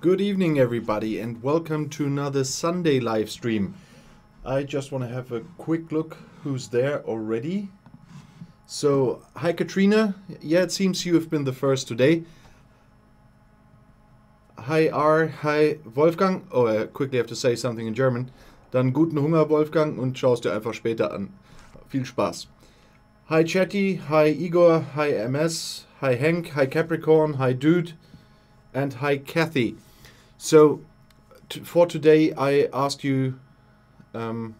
Good evening, everybody, and welcome to another Sunday live stream. I just want to have a quick look who's there already. So, hi Katrina. Yeah, it seems you have been the first today. Hi R, hi Wolfgang. Oh, I quickly have to say something in German. Dann guten Hunger, Wolfgang, und schau es dir einfach später an. Viel Spaß. Hi Chatty, hi Igor, hi MS, hi Henk, hi Capricorn, hi Dude, and hi Kathy. So, for today, I asked you to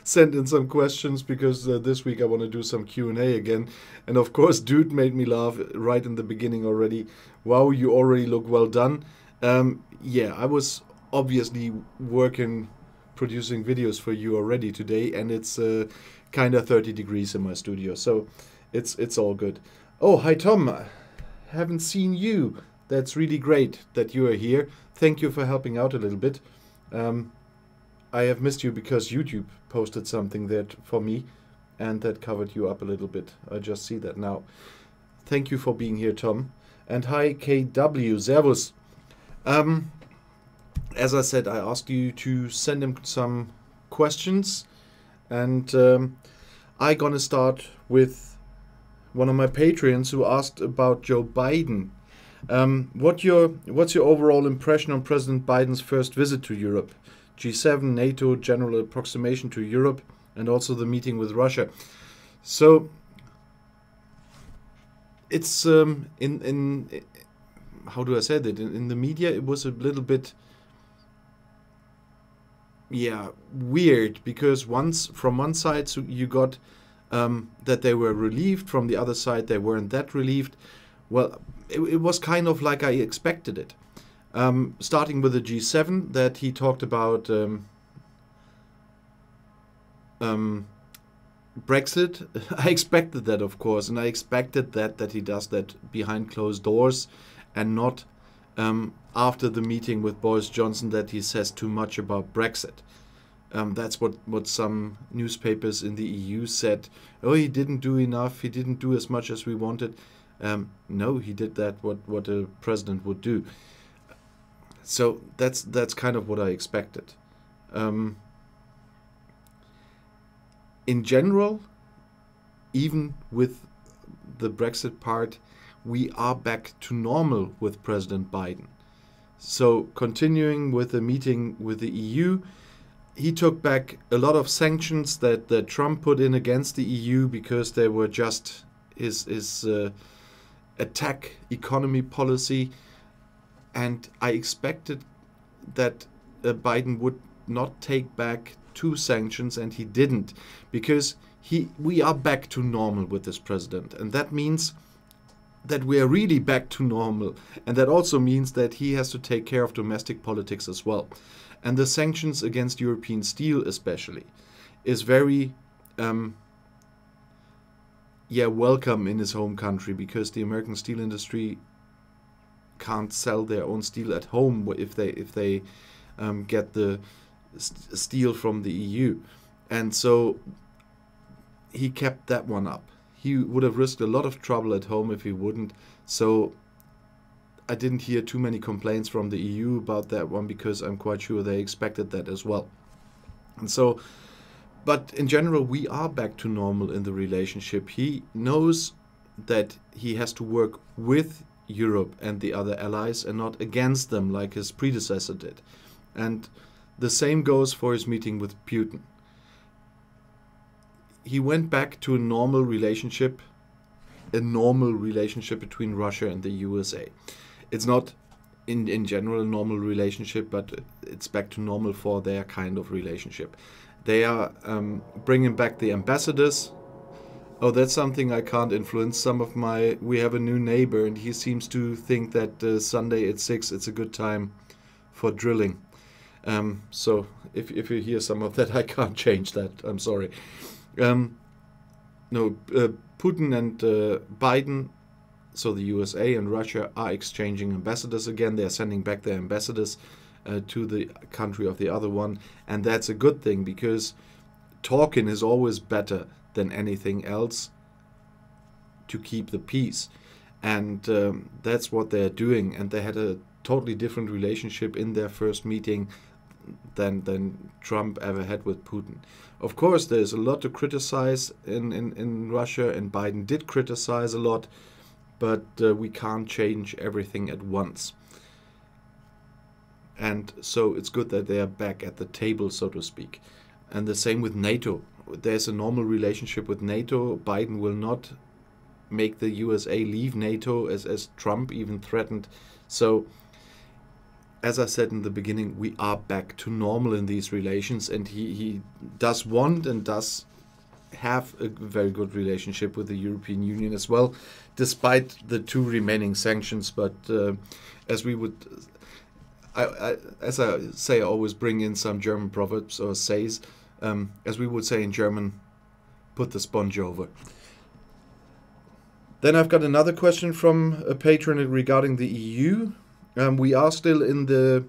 send in some questions because this week I want to do some Q&A again. And of course, Dude made me laugh right in the beginning already. Wow, you already look well done. Yeah, I was obviously producing videos for you already today, and it's kind of 30 degrees in my studio, so it's all good. Oh, hi Tom. Haven't seen you. That's really great that you are here. Thank you for helping out a little bit. I have missed you because YouTube posted something that for me, and that covered you up a little bit. I just see that now. Thank you for being here, Tom. And hi, KW. Servus. As I said, I asked you to send him some questions, and I'm gonna start with one of my Patreons who asked about Joe Biden. What's your overall impression on President Biden's first visit to Europe? G7, NATO, general approximation to Europe, and also the meeting with Russia. So it's in how do I say that? In the media, it was a little bit weird, because from one side you got that they were relieved, from the other side they weren't that relieved. Well, it was kind of like I expected it. Starting with the G7, that he talked about Brexit. I expected that, of course, and I expected that he does that behind closed doors and not after the meeting with Boris Johnson, that he says too much about Brexit. That's what some newspapers in the EU said. Oh, he didn't do enough, he didn't do as much as we wanted. No, he did what a president would do. So that's kind of what I expected. In general, even with the Brexit part, we are back to normal with President Biden. So continuing with the meeting with the EU, he took back a lot of sanctions that Trump put in against the EU because they were just his attack economy policy. And I expected that Biden would not take back 2 sanctions, and he didn't, because we are back to normal with this president, and that means that we are really back to normal, and that also means that he has to take care of domestic politics as well. And the sanctions against European steel especially is very welcome in his home country, because the American steel industry can't sell their own steel at home if they get the steel from the EU. And so he kept that one up. He would have risked a lot of trouble at home if he wouldn't. So I didn't hear too many complaints from the EU about that one, because I'm quite sure they expected that as well. And so, but in general, we are back to normal in the relationship. He knows that he has to work with Europe and the other allies and not against them like his predecessor did. And the same goes for his meeting with Putin. He went back to a normal relationship between Russia and the USA. It's not in general a normal relationship, but it's back to normal for their kind of relationship. They are bringing back the ambassadors. Oh, that's something I can't influence. We have a new neighbor, and he seems to think that Sunday at 6 it's a good time for drilling. So if you hear some of that, I can't change that. I'm sorry. Putin and Biden, so the USA and Russia, are exchanging ambassadors again. They're sending back their ambassadors to the country of the other one, and that's a good thing, because talking is always better than anything else to keep the peace. And that's what they're doing. And they had a totally different relationship in their first meeting than Trump ever had with Putin. Of course, there's a lot to criticize in Russia, and Biden did criticize a lot, but we can't change everything at once. And so it's good that they are back at the table, so to speak. And the same with NATO. There's a normal relationship with NATO. Biden will not make the USA leave NATO, as Trump even threatened. So, as I said in the beginning, we are back to normal in these relations, and he does want and does have a very good relationship with the European Union as well, despite the 2 remaining sanctions. But as we would, as I say, I always bring in some German proverbs or says, as we would say in German, put the sponge over. Then I've got another question from a patron regarding the EU. We are still in the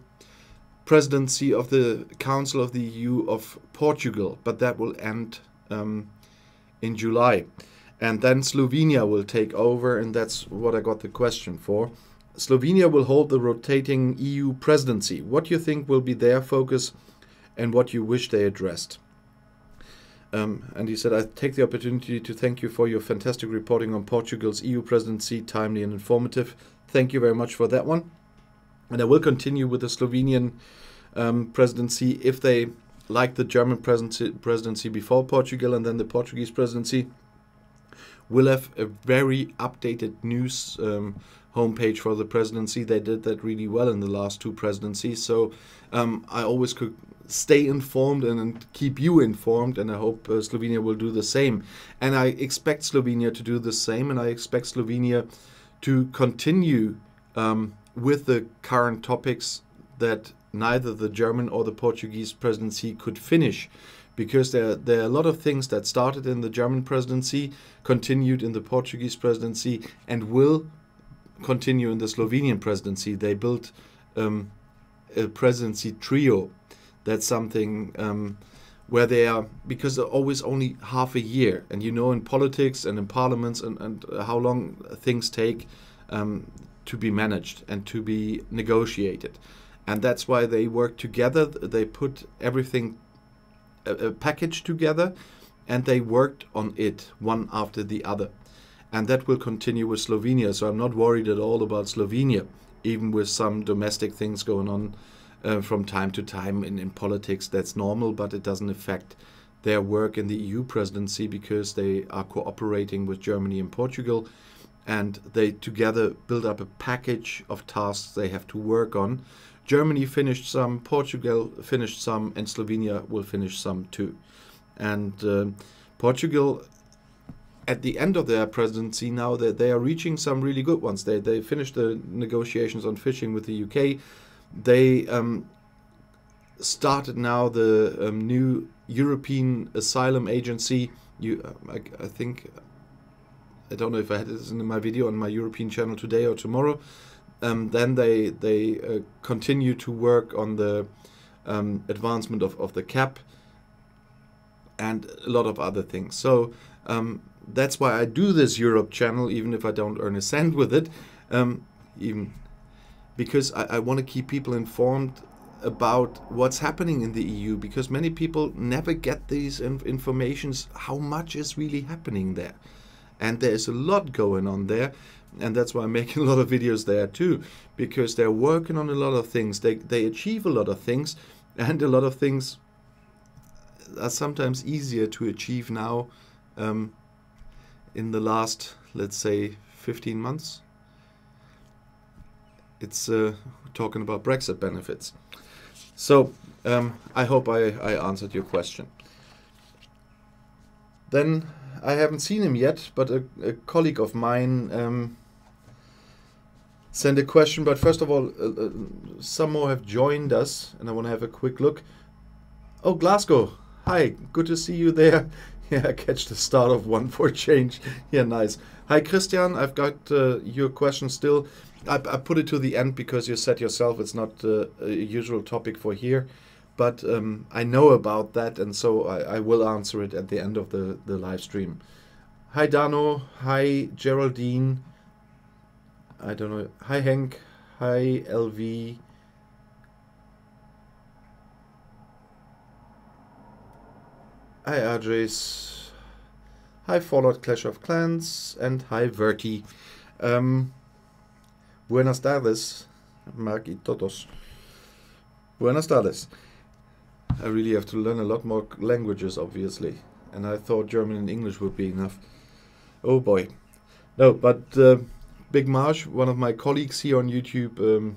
presidency of the Council of the EU of Portugal, but that will end in July. And then Slovenia will take over, and that's what I got the question for. Slovenia will hold the rotating EU presidency. What do you think will be their focus and what you wish they addressed? And he said, I take the opportunity to thank you for your fantastic reporting on Portugal's EU presidency, timely and informative. Thank you very much for that one. And I will continue with the Slovenian presidency if they like the German presidency before Portugal, and then the Portuguese presidency will have a very updated news homepage for the presidency. They did that really well in the last 2 presidencies. So I always could stay informed and keep you informed, and I hope Slovenia will do the same. And I expect Slovenia to do the same, and I expect Slovenia to continue with the current topics that neither the German or the Portuguese presidency could finish, because there are a lot of things that started in the German presidency, continued in the Portuguese presidency, and will continue in the Slovenian presidency. They built a presidency trio. That's something where they are, because they're always only half a year. And you know, in politics and in parliaments and how long things take to be managed and to be negotiated. And that's why they work together. They put everything, a package together, and they worked on it one after the other. And that will continue with Slovenia. So I'm not worried at all about Slovenia, even with some domestic things going on from time to time in politics. That's normal, but it doesn't affect their work in the EU presidency, because they are cooperating with Germany and Portugal, and they together build up a package of tasks they have to work on. Germany finished some, Portugal finished some, and Slovenia will finish some too. And Portugal, at the end of their presidency now, they are reaching some really good ones. They finished the negotiations on fishing with the UK. They started now the new European Asylum Agency. I think, I don't know if I had this in my video on my European channel today or tomorrow. Then they continue to work on the advancement of the CAP and a lot of other things. So that's why I do this Europe channel, even if I don't earn a cent with it, even because I want to keep people informed about what's happening in the EU, because many people never get these informations, how much is really happening there. And there's a lot going on there, and that's why I'm making a lot of videos there too, because they're working on a lot of things. They achieve a lot of things, and a lot of things are sometimes easier to achieve now in the last, let's say, 15 months. It's talking about Brexit benefits. So I hope I answered your question. Then I haven't seen him yet, but a colleague of mine sent a question. But first of all, some more have joined us, and I want to have a quick look. Oh, Glasgow. Hi, good to see you there. Yeah, I catch the start of one for a change. Yeah, nice. Hi, Christian. I've got your question still. I put it to the end because you said yourself it's not a usual topic for here. But I know about that, and so I will answer it at the end of the live stream. Hi, Dano. Hi, Geraldine. I don't know. Hi Hank. Hi LV. Hi Adres. Hi Fallout Clash of Clans. And hi Verti. Buenas tardes. Mag y todos. Buenas tardes. I really have to learn a lot more languages, obviously. And I thought German and English would be enough. Oh boy. No, but Big Marsh, one of my colleagues here on YouTube,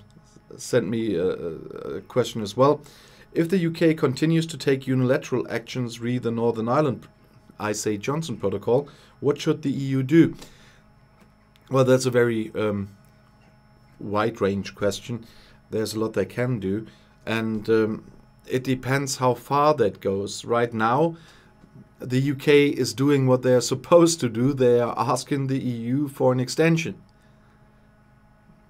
sent me a question as well. If the UK continues to take unilateral actions re the Northern Ireland, I say Johnson Protocol, what should the EU do? Well, that's a very wide range question. There's a lot they can do. And it depends how far that goes. Right now, the UK is doing what they're supposed to do. They are asking the EU for an extension.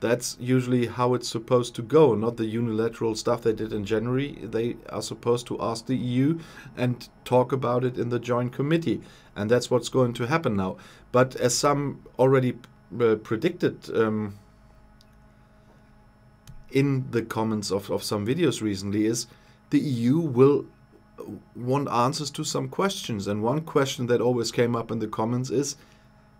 That's usually how it's supposed to go, not the unilateral stuff they did in January. They are supposed to ask the EU and talk about it in the joint committee. And that's what's going to happen now. But as some already predicted in the comments of some videos recently, is the EU will want answers to some questions. And one question that always came up in the comments is,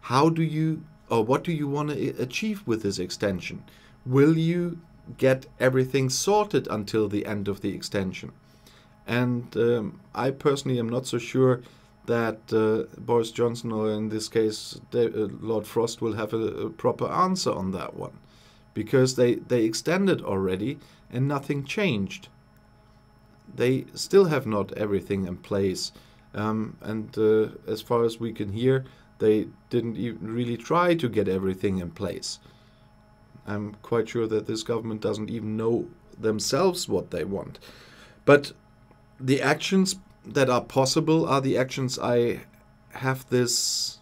how do you, or what do you want to achieve with this extension? Will you get everything sorted until the end of the extension? And I personally am not so sure that Boris Johnson, or in this case Lord Frost, will have a proper answer on that one. Because they extended already and nothing changed. They still have not everything in place. As far as we can hear, they didn't even really try to get everything in place. I'm quite sure that this government doesn't even know themselves what they want. But the actions that are possible are the actions I have this...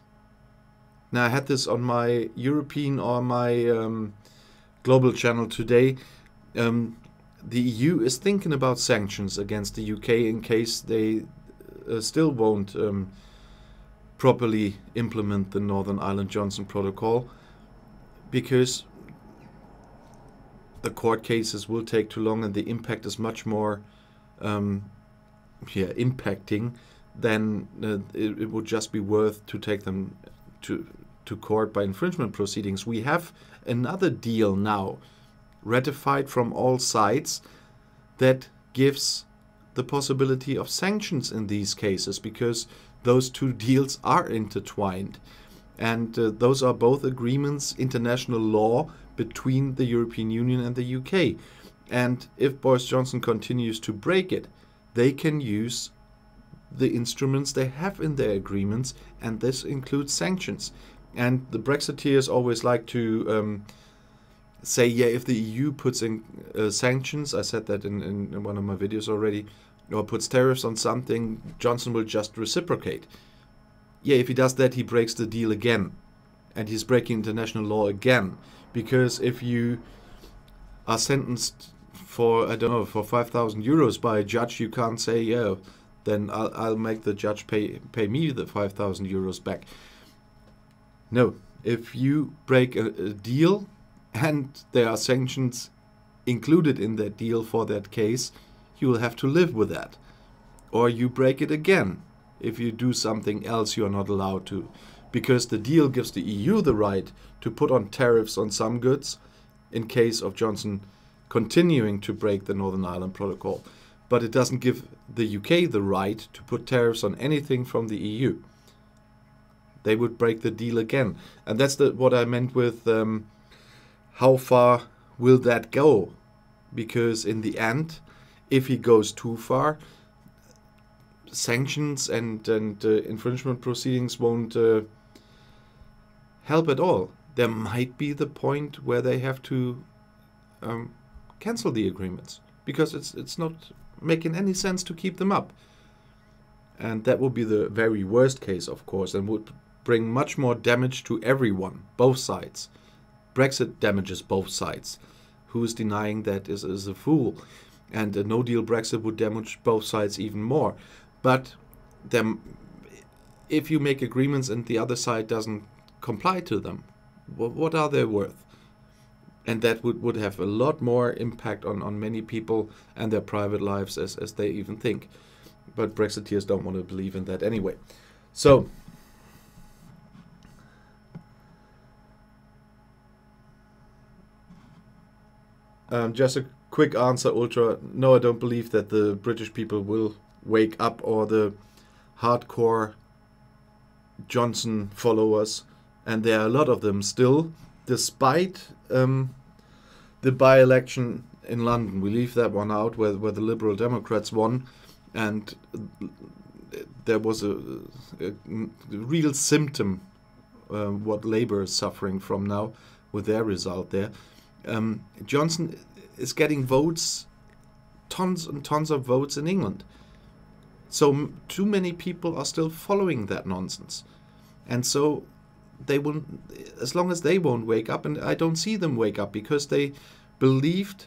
Now, I had this on my European or my global channel today. The EU is thinking about sanctions against the UK in case they still won't properly implement the Northern Ireland Johnson Protocol, because the court cases will take too long and the impact is much more impacting than it would just be worth to take them to court by infringement proceedings. We have another deal now ratified from all sides that gives the possibility of sanctions in these cases, because those two deals are intertwined. And those are both agreements, international law, between the European Union and the UK. And if Boris Johnson continues to break it, they can use the instruments they have in their agreements, and this includes sanctions. And the Brexiteers always like to say, yeah, if the EU puts in sanctions, I said that in one of my videos already, or puts tariffs on something, Johnson will just reciprocate. Yeah, if he does that, he breaks the deal again. And he's breaking international law again. Because if you are sentenced for, I don't know, for 5,000 euros by a judge, you can't say, yeah, then I'll make the judge pay me the 5,000 euros back. No, if you break a deal and there are sanctions included in that deal for that case, you will have to live with that. Or you break it again if you do something else you are not allowed to. Because the deal gives the EU the right to put on tariffs on some goods in case of Johnson continuing to break the Northern Ireland Protocol. But it doesn't give the UK the right to put tariffs on anything from the EU. They would break the deal again. And that's what I meant with how far will that go? Because in the end, if he goes too far, sanctions and infringement proceedings won't help at all. There might be the point where they have to cancel the agreements, because it's not making any sense to keep them up. And that would be the very worst case, of course, and would bring much more damage to everyone, both sides. Brexit damages both sides. Who's denying that is a fool. And a no-deal Brexit would damage both sides even more. But if you make agreements and the other side doesn't comply to them, what are they worth? and that would have a lot more impact on many people and their private lives as they even think. But Brexiteers don't want to believe in that anyway. So, just a quick answer, Ultra. No, I don't believe that the British people will wake up, or the hardcore Johnson followers, and there are a lot of them still, despite the by-election in London. We leave that one out, where the Liberal Democrats won, and there was a real symptom what Labour is suffering from now with their result there. Johnson is getting votes, tons and tons of votes in England. So too many people are still following that nonsense. And so they will, as long as they won't wake up, and I don't see them wake up, because they believed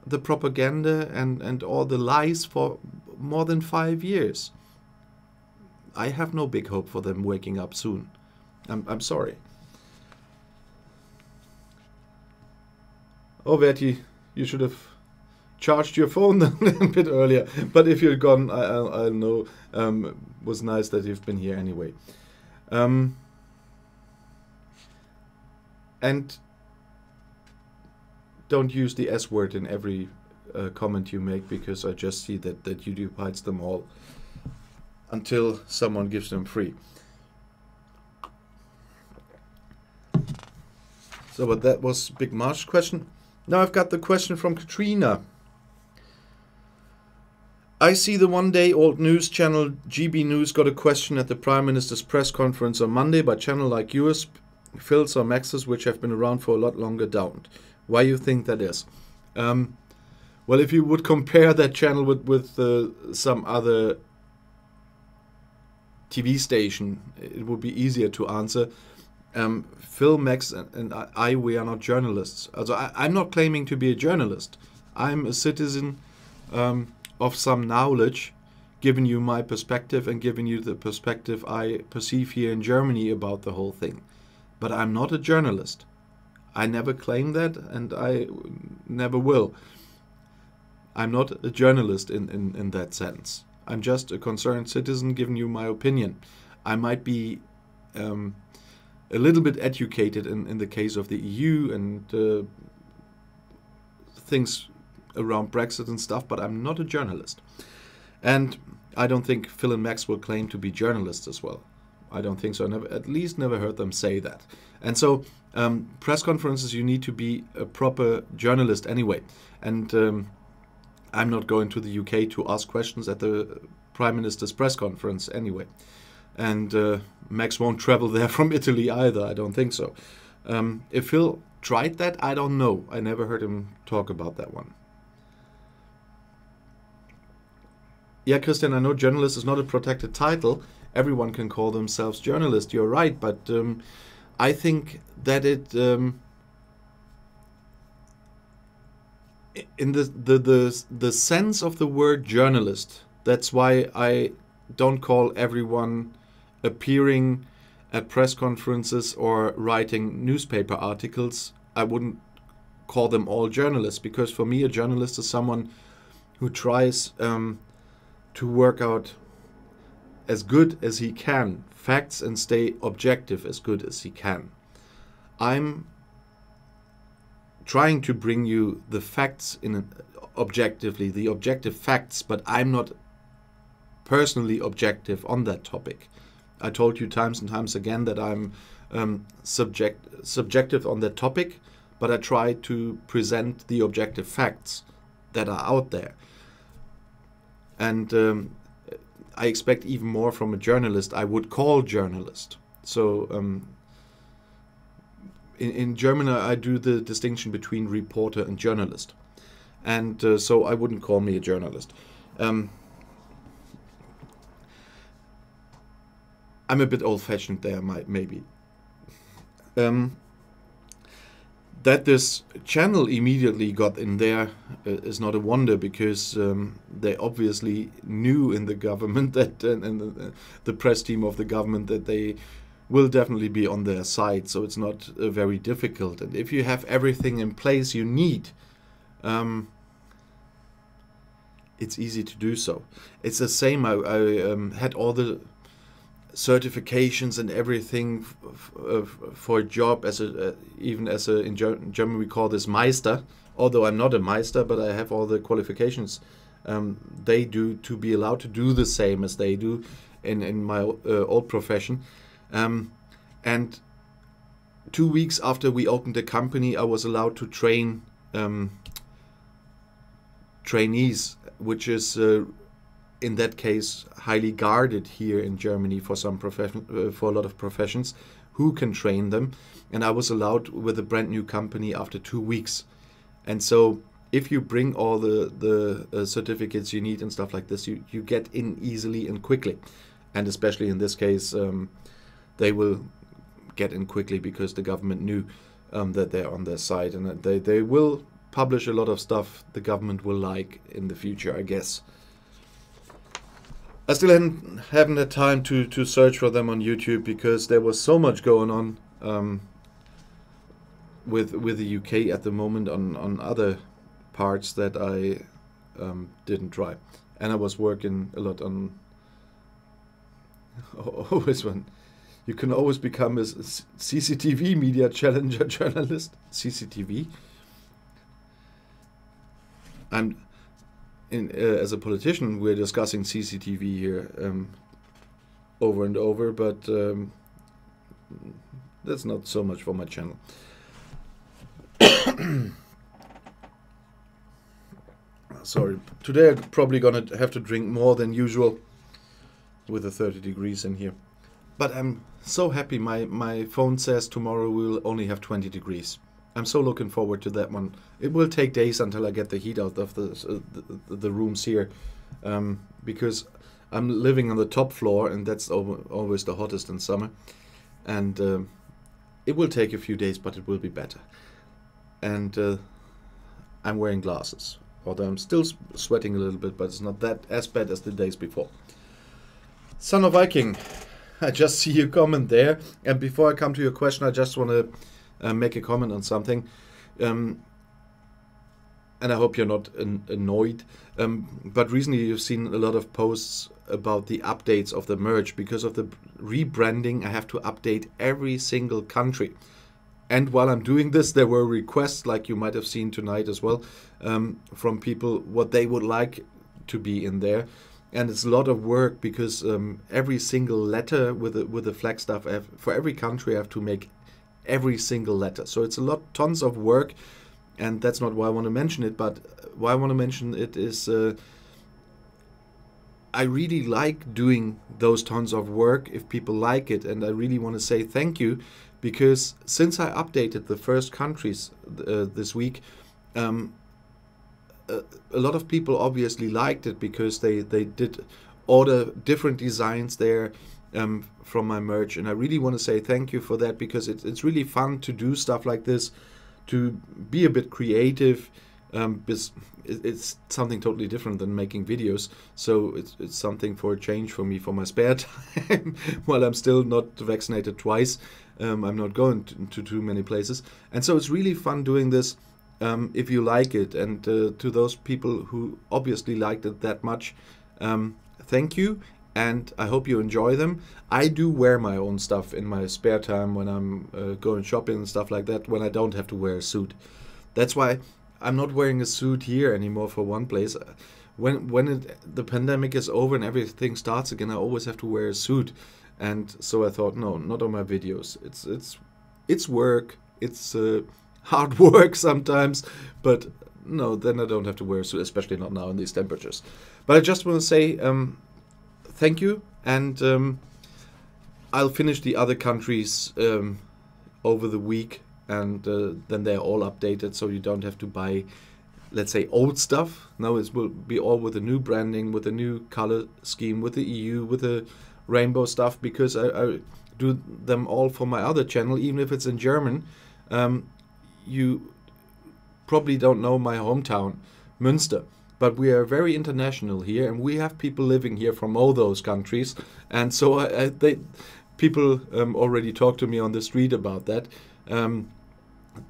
the propaganda and all the lies for more than 5 years. I have no big hope for them waking up soon. I'm sorry. Oh, Verti, you should have charged your phone a bit earlier. But if you're gone, I'll know. Was nice that you've been here anyway. And don't use the S word in every comment you make, because I just see that YouTube hides them all until someone gives them free. So, but that was Big Marsh's question. Now I've got the question from Katrina. I see the one-day-old news channel GB News got a question at the Prime Minister's press conference on Monday by channel like yours, Phil's or Max's, which have been around for a lot longer, don't. Why you think that is? Well, if you would compare that channel with some other TV station, it would be easier to answer. Phil, Max, and I, we are not journalists. Also, I'm not claiming to be a journalist. I'm a citizen of some knowledge, giving you my perspective and giving you the perspective I perceive here in Germany about the whole thing. But I'm not a journalist. I never claim that, and I never will. I'm not a journalist in that sense. I'm just a concerned citizen giving you my opinion. I might be a little bit educated in the case of the EU and things around Brexit and stuff, but I'm not a journalist. And I don't think Phil and Max will claim to be journalists as well. I don't think so. I at least never heard them say that. And so press conferences, you need to be a proper journalist anyway. And I'm not going to the UK to ask questions at the Prime Minister's press conference anyway. And Max won't travel there from Italy either. I don't think so. If Phil tried that, I don't know. I never heard him talk about that one. Yeah, Christian, I know journalist is not a protected title. Everyone can call themselves journalist. You're right, but I think that it in the sense of the word journalist. That's why I don't call everyone appearing at press conferences or writing newspaper articles. I wouldn't call them all journalists, because for me a journalist is someone who tries to work out as good as he can facts and stay objective as good as he can. I'm trying to bring you the facts objectively, the objective facts, but I'm not personally objective on that topic. I told you times and times again that I'm subjective on that topic, but I try to present the objective facts that are out there. And I expect even more from a journalist I would call journalist. So in German I do the distinction between reporter and journalist. And so I wouldn't call me a journalist. I'm a bit old-fashioned there, maybe. That this channel immediately got in there is not a wonder, because they obviously knew in the government that, and the press team of the government, that they will definitely be on their side, so it's not very difficult. And if you have everything in place you need, it's easy to do so. It's the same. I had all the certifications and everything for a job as a even as a in German we call this Meister. Although I'm not a Meister, but I have all the qualifications they do to be allowed to do the same as they do in my old profession. And 2 weeks after we opened the company, I was allowed to train trainees, which is in that case highly guarded here in Germany for some for a lot of professions who can train them. And I was allowed with a brand new company after 2 weeks. And so if you bring all the certificates you need and stuff like this, you get in easily and quickly. And especially in this case, they will get in quickly because the government knew that they're on their side, and that they will publish a lot of stuff the government will like in the future, I guess. I still haven't had time to search for them on YouTube because there was so much going on with the UK at the moment on other parts that I didn't try. And I was working a lot on always when you can always become a CCTV media challenger journalist. CCTV. And as a politician, we're discussing CCTV here over and over, but that's not so much for my channel. Sorry, today I'm probably gonna have to drink more than usual with the 30 degrees in here. But I'm so happy. My phone says tomorrow we'll only have 20 degrees. I'm so looking forward to that one. It will take days until I get the heat out of the rooms here, because I'm living on the top floor, and that's always the hottest in summer. And it will take a few days, but it will be better. And I'm wearing glasses, although I'm still sweating a little bit, but it's not that as bad as the days before. Son of Viking, I just see your comment there. And before I come to your question, I just want to make a comment on something. And I hope you're not annoyed. But recently you've seen a lot of posts about the updates of the merge. Because of the rebranding, I have to update every single country. And while I'm doing this, there were requests, like you might have seen tonight as well, from people what they would like to be in there. And it's a lot of work because every single letter with the flag stuff, for every country I have to make every single letter. So it's tons of work, and that's not why I want to mention it. But why I want to mention it is I really like doing those tons of work if people like it, and I really want to say thank you, because since I updated the first countries this week, a lot of people obviously liked it because they did order different designs there from my merch, and I really want to say thank you for that, because it's really fun to do stuff like this, to be a bit creative. It's something totally different than making videos, so it's something for a change for me for my spare time while I'm still not vaccinated twice. I'm not going to too many places, and so it's really fun doing this. If you like it, and to those people who obviously liked it that much, thank you, and I hope you enjoy them. I do wear my own stuff in my spare time when I'm going shopping and stuff like that, when I don't have to wear a suit. That's why I'm not wearing a suit here anymore for one place. When the pandemic is over and everything starts again, I always have to wear a suit. And so I thought, no, not on my videos. It's work. It's hard work sometimes, but no, then I don't have to wear a suit, especially not now in these temperatures. But I just want to say thank you, and I'll finish the other countries over the week, and then they're all updated, so you don't have to buy, let's say, old stuff. Now it will be all with a new branding, with a new color scheme, with the EU, with the rainbow stuff, because I do them all for my other channel, even if it's in German. You probably don't know my hometown, Münster, but we are very international here, and we have people living here from all those countries, and so people already talk to me on the street about that,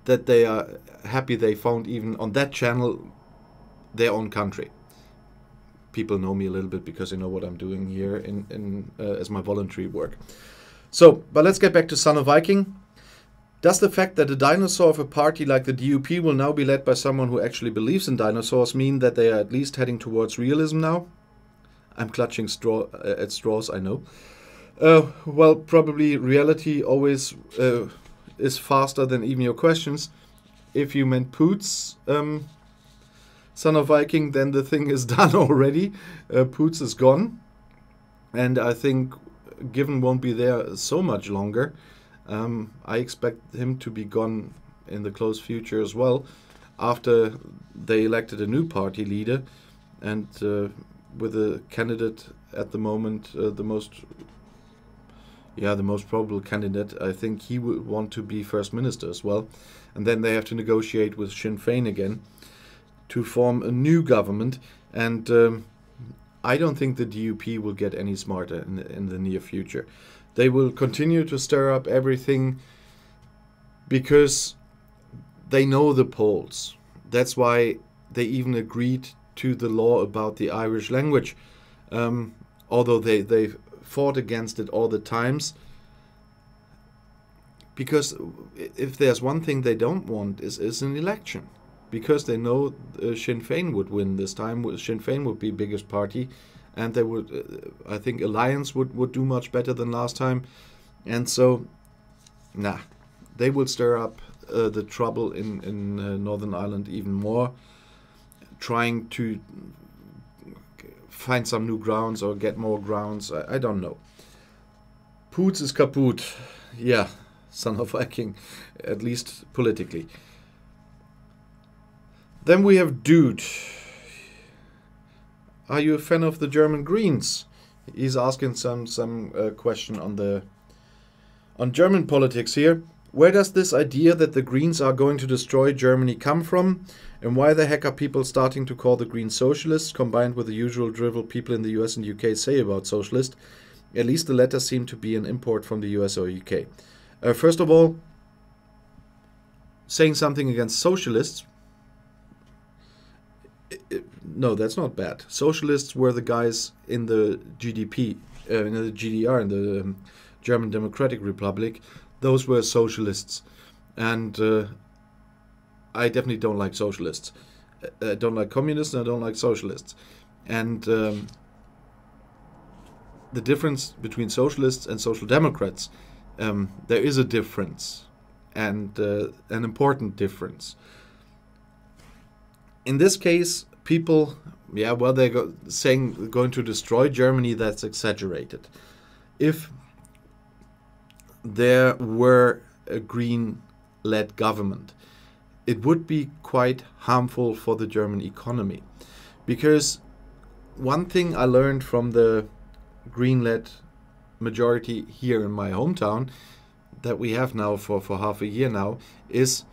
that they are happy they found even on that channel their own country. People know me a little bit because they know what I'm doing here in as my voluntary work. So, but let's get back to Son of Viking. Does the fact that a dinosaur of a party like the DUP will now be led by someone who actually believes in dinosaurs mean that they are at least heading towards realism now? I'm clutching at straws, I know. Well, probably reality always is faster than even your questions. If you meant Poots, Son of Viking, then the thing is done already. Poots is gone. And I think Given won't be there so much longer. I expect him to be gone in the close future as well, after they elected a new party leader, and with a candidate at the moment, the most probable candidate. I think he will want to be first minister as well, and then they have to negotiate with Sinn Féin again to form a new government. And I don't think the DUP will get any smarter in the near future. They will continue to stir up everything because they know the polls. That's why they even agreed to the law about the Irish language, although they fought against it all the times. Because if there's one thing they don't want is an election. Because they know Sinn Féin would win this time. Sinn Féin would be biggest party, and they would, I think, Alliance would do much better than last time. And so, they will stir up the trouble in Northern Ireland even more, trying to find some new grounds or get more grounds. I don't know. Poots is kaput. Yeah, Son of Viking, at least politically. Then we have Dude. Are you a fan of the German Greens? He's asking some question on German politics here. Where does this idea that the Greens are going to destroy Germany come from? And why the heck are people starting to call the Greens socialists, combined with the usual drivel people in the US and UK say about socialist? At least the latter seem to be an import from the US or UK. First of all, saying something against socialists, no, that's not bad. Socialists were the guys in the GDP, in the GDR, in the German Democratic Republic. Those were socialists. And I definitely don't like socialists. I don't like communists and I don't like socialists. And the difference between socialists and social democrats, there is a difference, and an important difference. In this case, people, they're saying going to destroy Germany, that's exaggerated. If there were a Green-led government, it would be quite harmful for the German economy. Because one thing I learned from the Green-led majority here in my hometown, that we have now for half a year now, is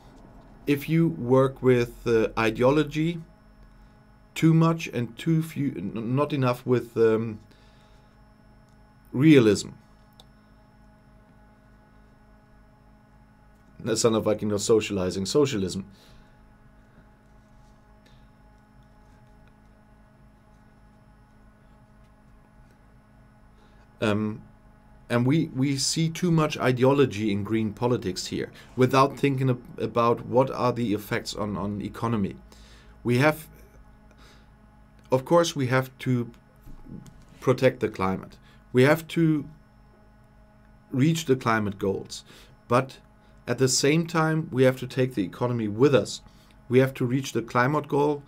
if you work with ideology too much and too few, not enough with realism. The Son of Viking, not socializing, socialism. And we see too much ideology in green politics here, without thinking about what are the effects on economy. Of course, we have to protect the climate. We have to reach the climate goals. But at the same time, we have to take the economy with us. We have to reach the climate goal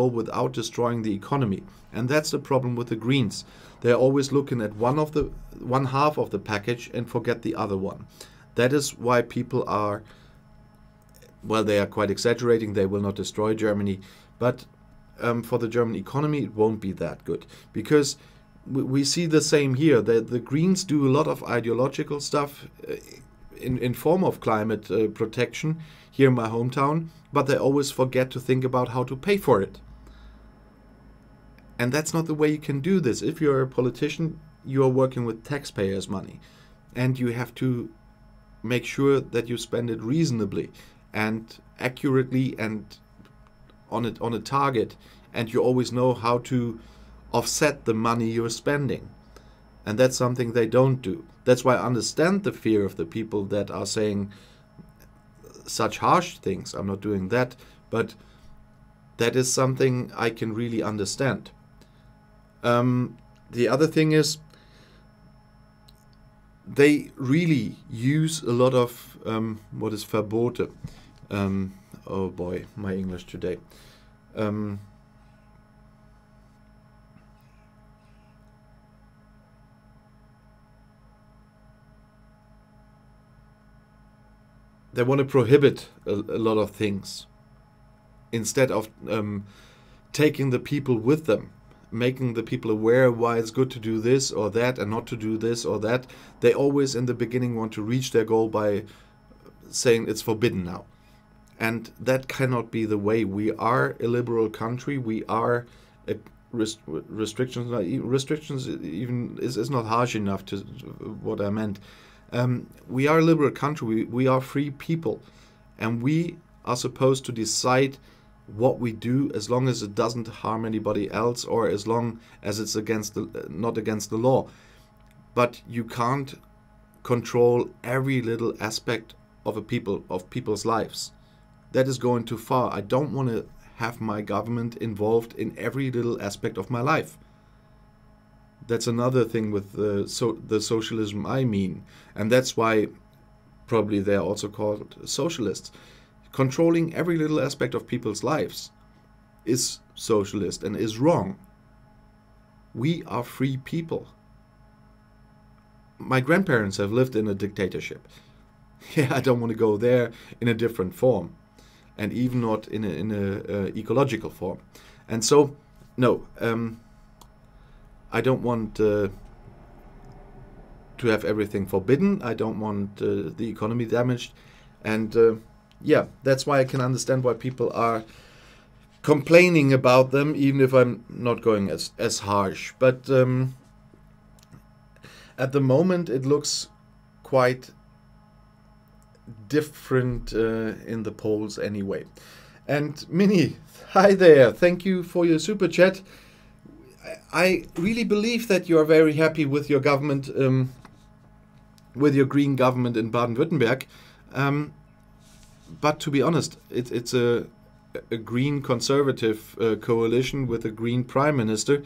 without destroying the economy. And that's the problem with the Greens. They're always looking at one half of the package and forget the other one. That is why people are, they are quite exaggerating. They will not destroy Germany. But for the German economy, it won't be that good. Because we see the same here. The Greens do a lot of ideological stuff in form of climate protection here in my hometown, but they always forget to think about how to pay for it. And that's not the way you can do this. If you're a politician, you are working with taxpayers' money. and you have to make sure that you spend it reasonably and accurately and on a target, and you always know how to offset the money you're spending. And that's something they don't do. That's why I understand the fear of the people that are saying such harsh things. I'm not doing that, but that is something I can really understand. The other thing is, they really use a lot of what is verbote. Oh boy, my English today. They want to prohibit a lot of things instead of taking the people with them, making the people aware why it's good to do this or that and not to do this or that. They always in the beginning want to reach their goal by saying it's forbidden now. And that cannot be the way. We are a liberal country. We are restrictions even is not harsh enough to what I meant. We are a liberal country. We are free people, and we are supposed to decide what we do as long as it doesn't harm anybody else, or as long as it's not against the law. But you can't control every little aspect of people's lives. That is going too far. I don't want to have my government involved in every little aspect of my life. That's another thing with the socialism I mean. And that's why probably they're also called socialists. Controlling every little aspect of people's lives is socialist and is wrong. We are free people. My grandparents have lived in a dictatorship. Yeah, I don't want to go there in a different form, and even not in a ecological form. And so, no, I don't want to have everything forbidden. I don't want the economy damaged. And yeah, that's why I can understand why people are complaining about them, even if I'm not going as harsh. But at the moment, it looks quite different in the polls anyway. And Minnie, hi there. Thank you for your super chat. I really believe that you are very happy with your government, with your green government in Baden-Württemberg. But to be honest, it's a green conservative coalition with a green prime minister.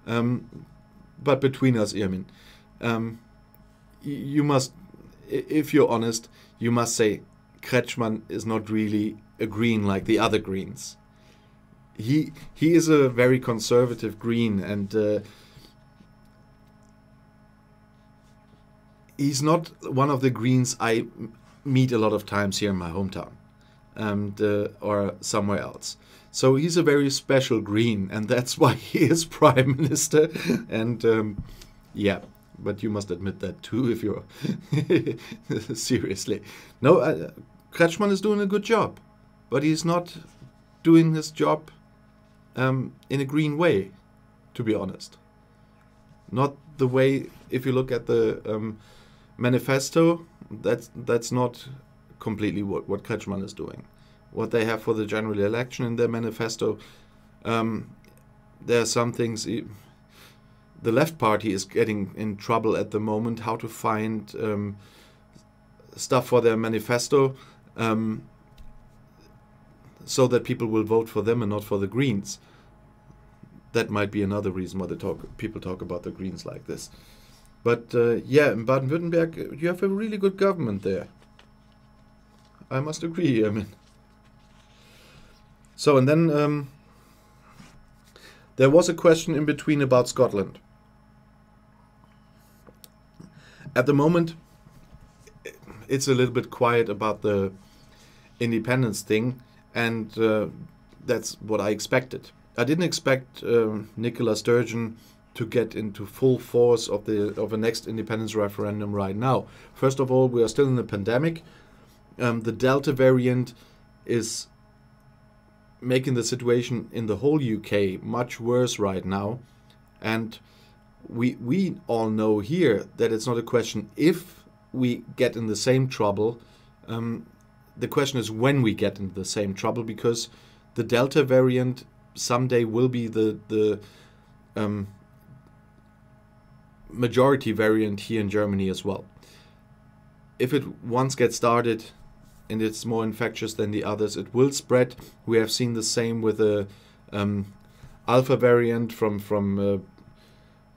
But between us, Irmin, you must, if you're honest, you must say Kretschmann is not really a green like the other greens. He is a very conservative green, and he's not one of the greens I meet a lot of times here in my hometown, and or somewhere else. So he's a very special green, and that's why he is prime minister. And yeah, but you must admit that too if you're seriously. No, Kretschmann is doing a good job, but he's not doing his job in a green way, to be honest. Not the way, if you look at the manifesto, that's not completely what Kretschmann is doing. What they have for the general election in their manifesto, there are some things. The left party is getting in trouble at the moment, how to find stuff for their manifesto so that people will vote for them and not for the Greens. That might be another reason why people talk about the Greens like this. But yeah, in Baden-Württemberg, you have a really good government there. I must agree, I mean. So, and then there was a question in between about Scotland. At the moment, it's a little bit quiet about the independence thing, and that's what I expected. I didn't expect Nicola Sturgeon to get into full force of the next independence referendum right now. First of all, we are still in a pandemic. The Delta variant is making the situation in the whole UK much worse right now, and we all know here that it's not a question if we get in the same trouble. The question is when we get into the same trouble, because the Delta variant someday will be the majority variant here in Germany as well. If it once gets started and it's more infectious than the others, it will spread. We have seen the same with the Alpha variant from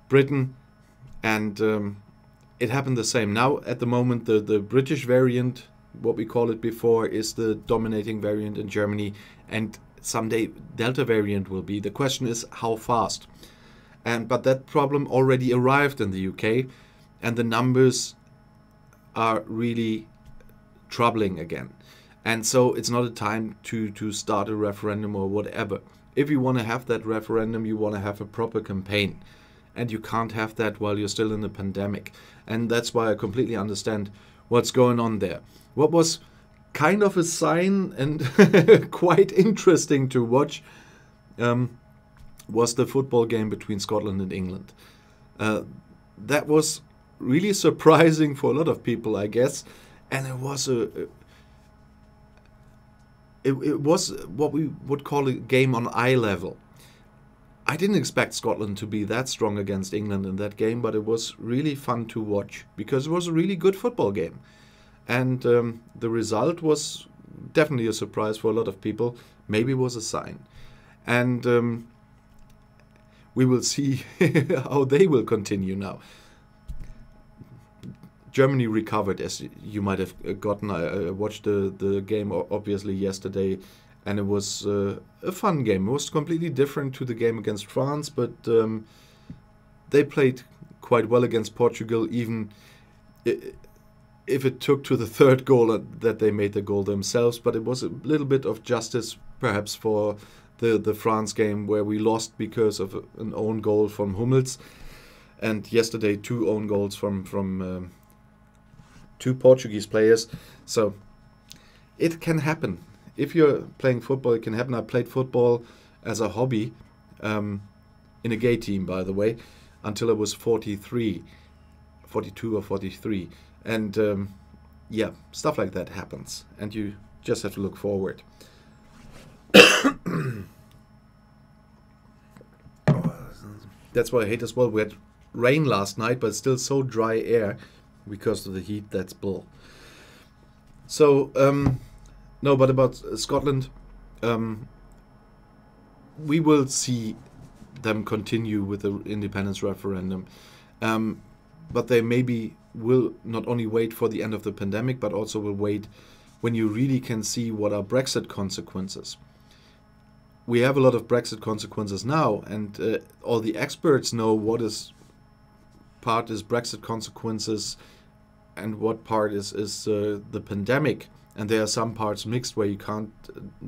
Britain, and it happened the same. Now, at the moment, the British variant, what we call it before, is the dominating variant in Germany, and someday Delta variant will be. The question is how fast. But that problem already arrived in the UK, and the numbers are really troubling again. And so it's not a time to start a referendum or whatever. If you want to have that referendum, you want to have a proper campaign. And you can't have that while you're still in the pandemic. And that's why I completely understand what's going on there. What was kind of a sign and quite interesting to watch was the football game between Scotland and England. That was really surprising for a lot of people, I guess. And it was it was what we would call a game on eye level. I didn't expect Scotland to be that strong against England in that game, but it was really fun to watch because it was a really good football game. And the result was definitely a surprise for a lot of people. Maybe it was a sign. And we will see how they will continue now. Germany recovered, as you might have gotten. I watched the game obviously yesterday, and it was a fun game. It was completely different to the game against France, but they played quite well against Portugal, even if it took to the third goal that they made the goal themselves. But it was a little bit of justice perhaps for the France game, where we lost because of an own goal from Hummels, and yesterday 2 own goals from 2 Portuguese players. So it can happen. If you're playing football, it can happen. I played football as a hobby in a gay team, by the way, until I was 42 or 43. And yeah, stuff like that happens. And you just have to look forward. That's what I hate as well. We had rain last night, but still so dry air because of the heat. That's bull. So, no, but about Scotland, we will see them continue with the independence referendum. But they maybe will not only wait for the end of the pandemic, but also will wait when you really can see what are Brexit consequences. We have a lot of Brexit consequences now, and all the experts know what part is Brexit consequences and what part is the pandemic. And there are some parts mixed where you can't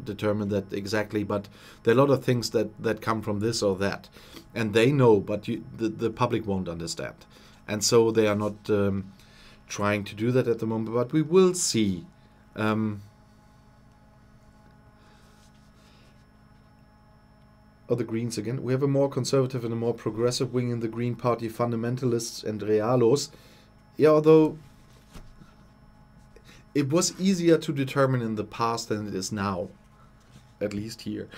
determine that exactly, but there are a lot of things that come from this or that. And they know, but the public won't understand. And so they are not trying to do that at the moment, but we will see. The Greens again. We have a more conservative and a more progressive wing in the Green Party, fundamentalists and realos. Yeah, although it was easier to determine in the past than it is now, at least here.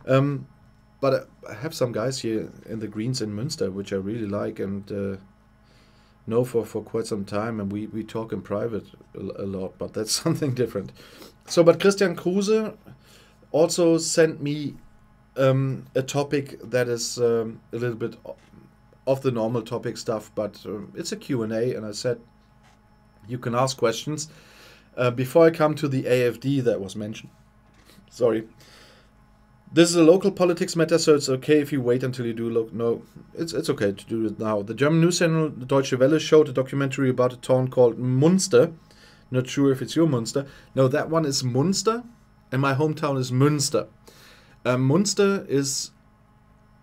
But I have some guys here in the Greens in Münster, which I really like and know for quite some time, and we talk in private a lot, but that's something different. So, but Christian Kruse also sent me a topic that is a little bit off the normal topic stuff, but it's a Q&A, and I said you can ask questions. Before I come to the AfD that was mentioned, sorry, this is a local politics matter, so it's okay if you wait until you do look. No, it's okay to do it now. The German news channel Deutsche Welle showed a documentary about a town called Munster. Not sure if it's your Munster. No, that one is Munster, and my hometown is Münster. Munster is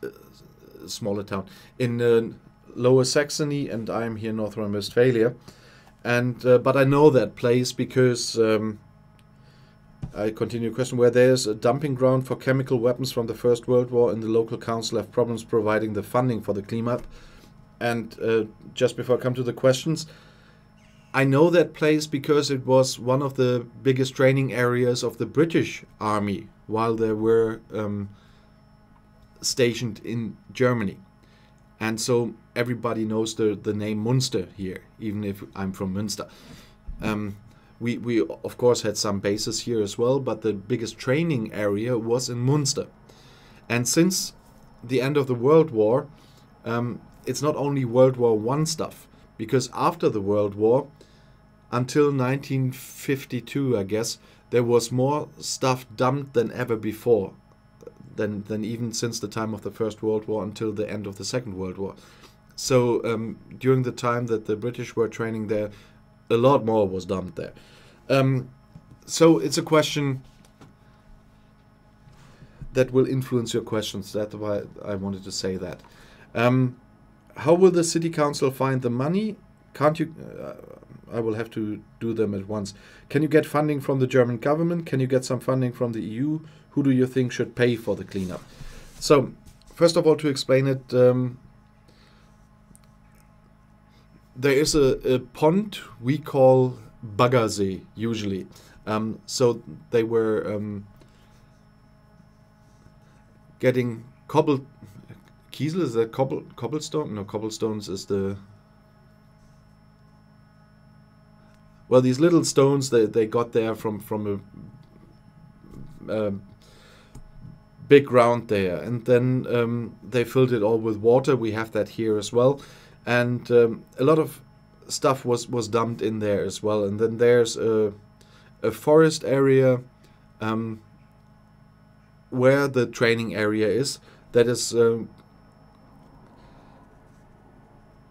a smaller town in Lower Saxony, and I'm here in North Rhine-Westphalia. And but I know that place because I continue a question where there's a dumping ground for chemical weapons from the First World War, and the local council have problems providing the funding for the cleanup. And just before I come to the questions, I know that place because it was one of the biggest training areas of the British Army while they were stationed in Germany. And so everybody knows the name Munster here, even if I'm from Münster. We of course had some bases here as well, but the biggest training area was in Munster. And since the end of the World War, it's not only World War I stuff, because after the World War, until 1952, I guess, there was more stuff dumped than ever before, than even since the time of the First World War until the end of the Second World War. So during the time that the British were training there, a lot more was dumped there. So it's a question that will influence your questions. That's why I wanted to say that. How will the city council find the money? Can't you... I will have to do them at once. Can you get funding from the German government? Can you get some funding from the EU? Who do you think should pay for the cleanup? So, first of all, to explain it, there is a pond we call Baggersee, usually. So they were getting Kiesel, is that cobblestone? No, cobblestones is the... Well, these little stones they got there from a big ground there, and then they filled it all with water. We have that here as well, and a lot of stuff was dumped in there as well. And then there's a forest area where the training area is. That is,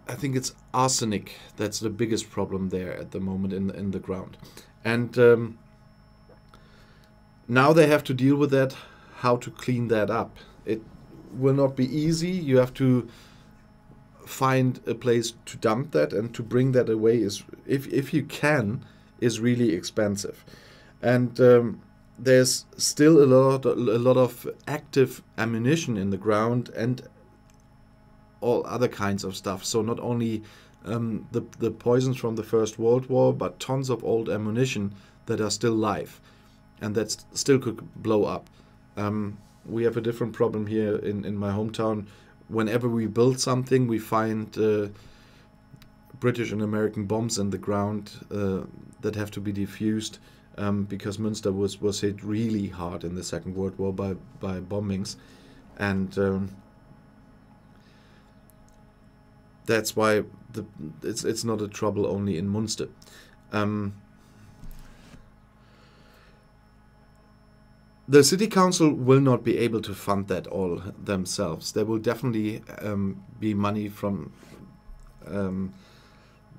I think it's arsenic. That's the biggest problem there at the moment in the ground. And now they have to deal with that, how to clean that up. It will not be easy. You have to find a place to dump that, and to bring that away is, if you can, is really expensive. And there's still a lot of active ammunition in the ground and all other kinds of stuff. So not only the poisons from the First World War, but tons of old ammunition that are still live and that still could blow up. We have a different problem here in my hometown. Whenever we build something, we find British and American bombs in the ground that have to be defused, because Münster was hit really hard in the Second World War by bombings. And that's why it's not a trouble only in Münster. The city council will not be able to fund that all themselves. There will definitely be money from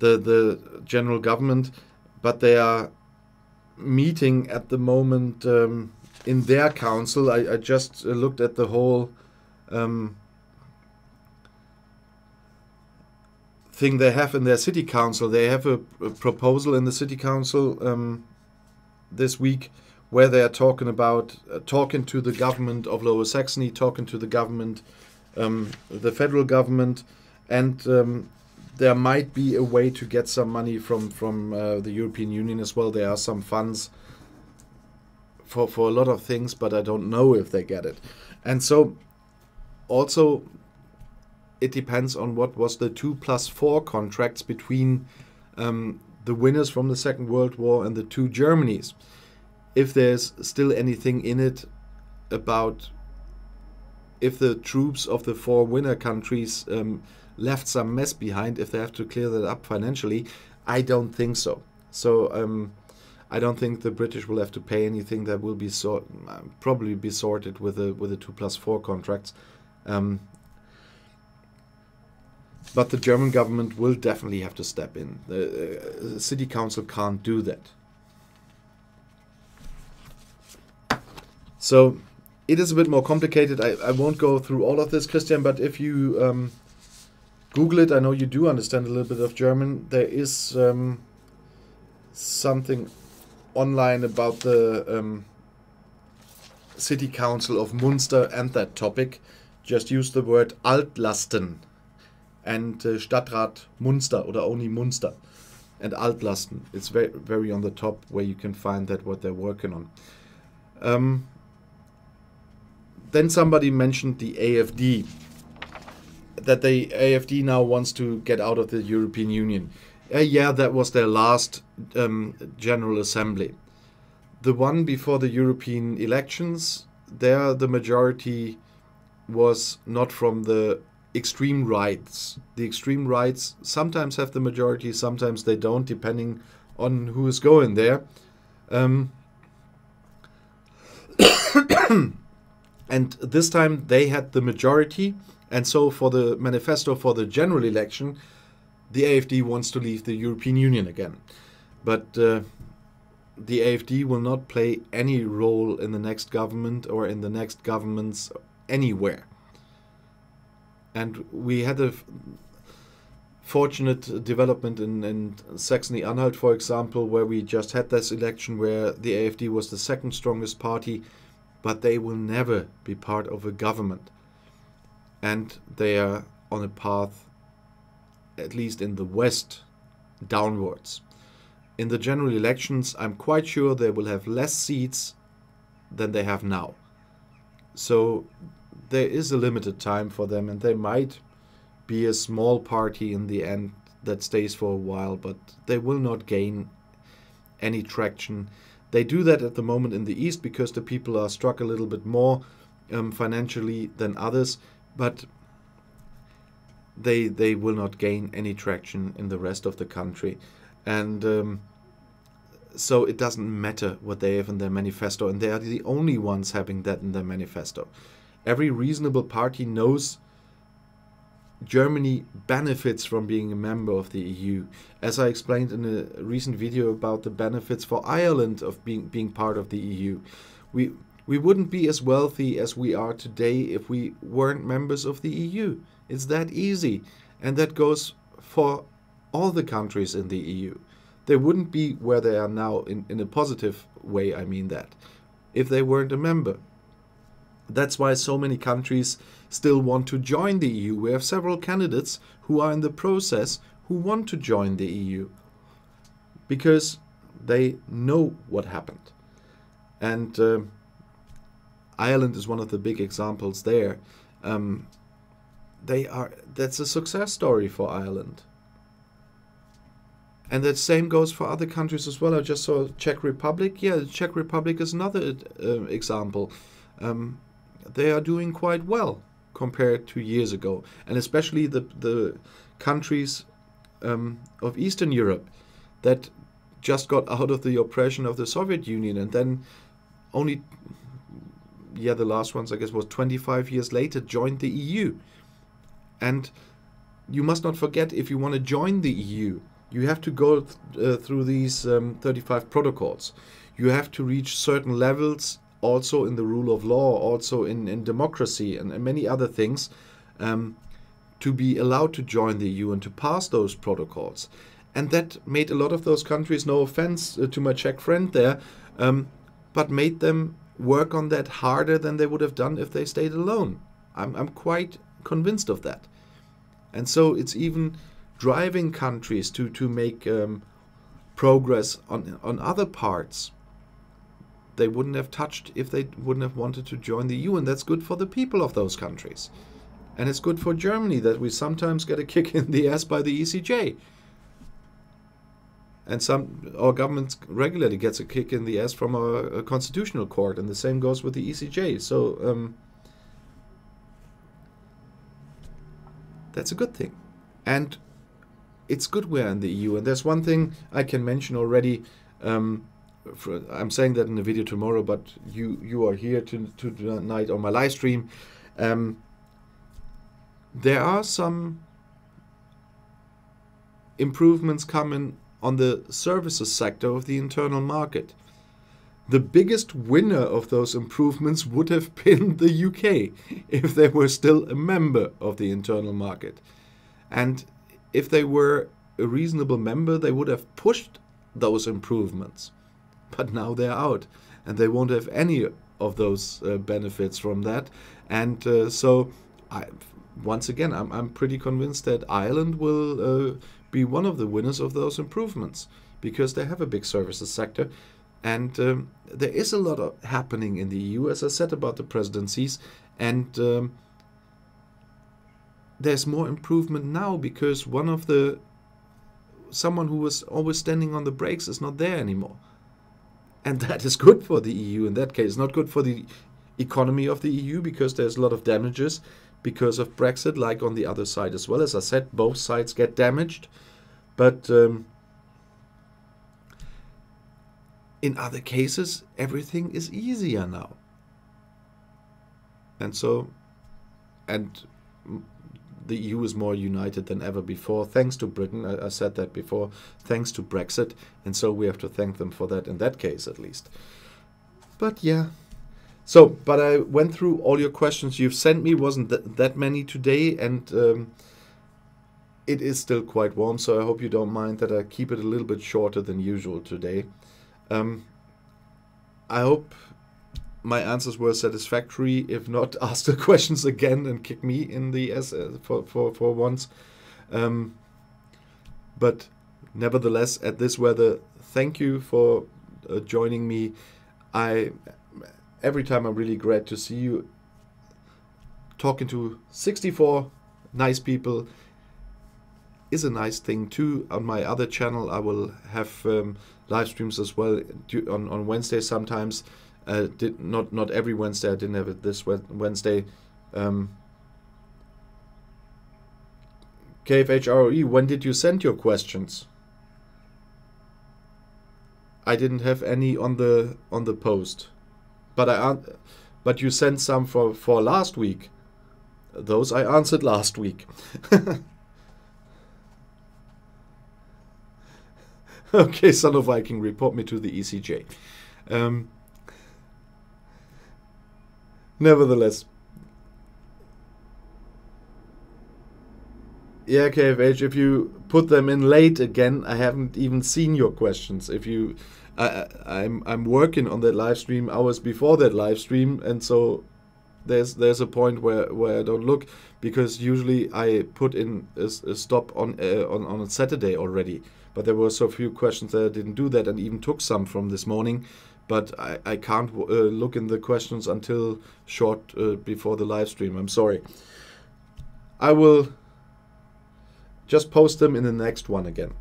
the general government, but they are meeting at the moment in their council. I just looked at the whole thing they have in their city council. They have a proposal in the city council this week, where they are talking about talking to the government of Lower Saxony, talking to the government, the federal government, and there might be a way to get some money from the European Union as well. There are some funds for a lot of things, but I don't know if they get it. And so also it depends on what was the 2+4 contracts between the winners from the Second World War and the two Germanys. If there's still anything in it about if the troops of the four winner countries left some mess behind, if they have to clear that up financially, I don't think so. So I don't think the British will have to pay anything. That will be probably be sorted with the 2+4 contracts. But the German government will definitely have to step in. The city council can't do that. So it is a bit more complicated. I won't go through all of this, Christian, but if you Google it, I know you do understand a little bit of German. There is something online about the City Council of Münster and that topic. Just use the word Altlasten and Stadtrat Münster oder only Münster. and Altlasten. It's very, very on the top where you can find that what they're working on. Then somebody mentioned the AfD, that the AfD now wants to get out of the European Union. Yeah, that was their last General Assembly. The one before the European elections, there the majority was not from the extreme rights. The extreme rights sometimes have the majority, sometimes they don't, depending on who is going there. And this time they had the majority, and so for the manifesto for the general election, the AfD wants to leave the European Union again. But the AfD will not play any role in the next government or in the next governments anywhere. And we had a fortunate development in Saxony-Anhalt, for example, where we just had this election where the AfD was the second strongest party, but they will never be part of a government. And they are on a path, at least in the West, downwards. In the general elections, I'm quite sure they will have less seats than they have now. So there is a limited time for them, and they might be a small party in the end that stays for a while, but they will not gain any traction. They do that at the moment in the East because the people are struck a little bit more financially than others, but they will not gain any traction in the rest of the country. And so it doesn't matter what they have in their manifesto, and they are the only ones having that in their manifesto. Every reasonable party knows Germany benefits from being a member of the EU. As I explained in a recent video about the benefits for Ireland of being part of the EU. We wouldn't be as wealthy as we are today if we weren't members of the EU. It's that easy. And that goes for all the countries in the EU. They wouldn't be where they are now, in a positive way, I mean that, if they weren't a member. That's why so many countries still want to join the EU. We have several candidates who are in the process who want to join the EU because they know what happened. And Ireland is one of the big examples there. That's a success story for Ireland. And the same goes for other countries as well. I just saw Czech Republic. Yeah, the Czech Republic is another example. They are doing quite well compared to years ago. And especially the countries of Eastern Europe that just got out of the oppression of the Soviet Union, and then only, the last ones I guess was 25 years later, joined the EU. And you must not forget, if you want to join the EU, you have to go through these 35 protocols. You have to reach certain levels also in the rule of law, also in democracy and many other things, to be allowed to join the EU and to pass those protocols. And that made a lot of those countries, no offense to my Czech friend there, but made them work on that harder than they would have done if they stayed alone. I'm quite convinced of that. And so it's even driving countries to make progress on other parts they wouldn't have touched if they wouldn't have wanted to join the EU. And that's good for the people of those countries. And it's good for Germany that we sometimes get a kick in the ass by the ECJ. And our government regularly gets a kick in the ass from a constitutional court, and the same goes with the ECJ. So that's a good thing. And it's good we're in the EU. And there's one thing I can mention already. I'm saying that in the video tomorrow, but you are here tonight on my live stream. There are some improvements coming on the services sector of the internal market. The biggest winner of those improvements would have been the UK if they were still a member of the internal market. And if they were a reasonable member, they would have pushed those improvements. But now they're out, and they won't have any of those benefits from that. And so, once again, I'm pretty convinced that Ireland will be one of the winners of those improvements, because they have a big services sector. And there is a lot happening in the EU, as I said, about the presidencies. And there's more improvement now, because someone who was always standing on the brakes is not there anymore. And that is good for the EU in that case. Not good for the economy of the EU, because there's a lot of damages because of Brexit, like on the other side as well. As I said, both sides get damaged. But in other cases, everything is easier now. And the EU is more united than ever before, thanks to Britain. I said that before, thanks to Brexit. And so we have to thank them for that, in that case at least. But yeah. So, but I went through all your questions you've sent me. Wasn't that many today, and it is still quite warm, so I hope you don't mind that I keep it a little bit shorter than usual today. I hope my answers were satisfactory. If not, ask the questions again and kick me in the ass for once. But nevertheless, at this weather, thank you for joining me. Every time I'm really glad to see you. Talking to 64 nice people is a nice thing too. On my other channel, I will have live streams as well on Wednesday sometimes. Not every Wednesday. I didn't have it this Wednesday. KFHROE, when did you send your questions? I didn't have any on the post, but you sent some for last week. Those I answered last week. Okay, Son of Viking, report me to the ECJ. Nevertheless. Yeah, KFH, if you put them in late again, I haven't even seen your questions. If you, I'm working on that live stream hours before that live stream, and so there's a point where I don't look, because usually I put in a stop on a Saturday already. But there were so few questions that I didn't do that, and even took some from this morning. But I can't look in the questions until short before the live stream. I'm sorry. I will just post them in the next one again.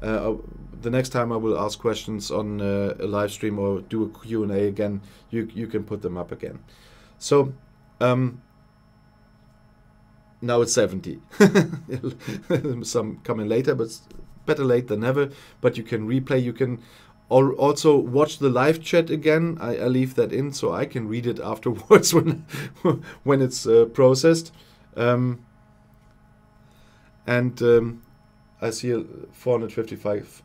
The next time I will ask questions on a live stream or do a Q&A again, you can put them up again. So now it's 70. Some coming later, but better late than never. But you can replay. You can also watch the live chat again. I leave that in so I can read it afterwards when it's processed. And I see 455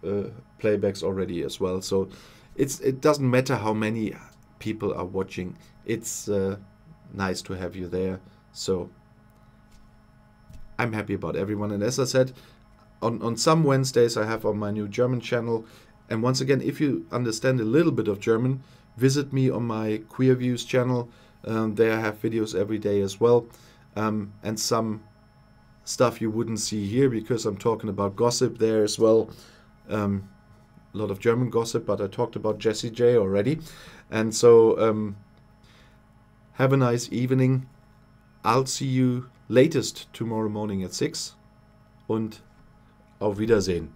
playbacks already as well. So it doesn't matter how many people are watching. It's nice to have you there. So I'm happy about everyone. And as I said, on some Wednesdays I have on my new German channel. And once again, if you understand a little bit of German, visit me on my Queer Views channel. There I have videos every day as well. And some stuff you wouldn't see here, because I'm talking about gossip there as well. A lot of German gossip, but I talked about Jessie J already. And so have a nice evening. I'll see you latest tomorrow morning at 6. Und auf Wiedersehen.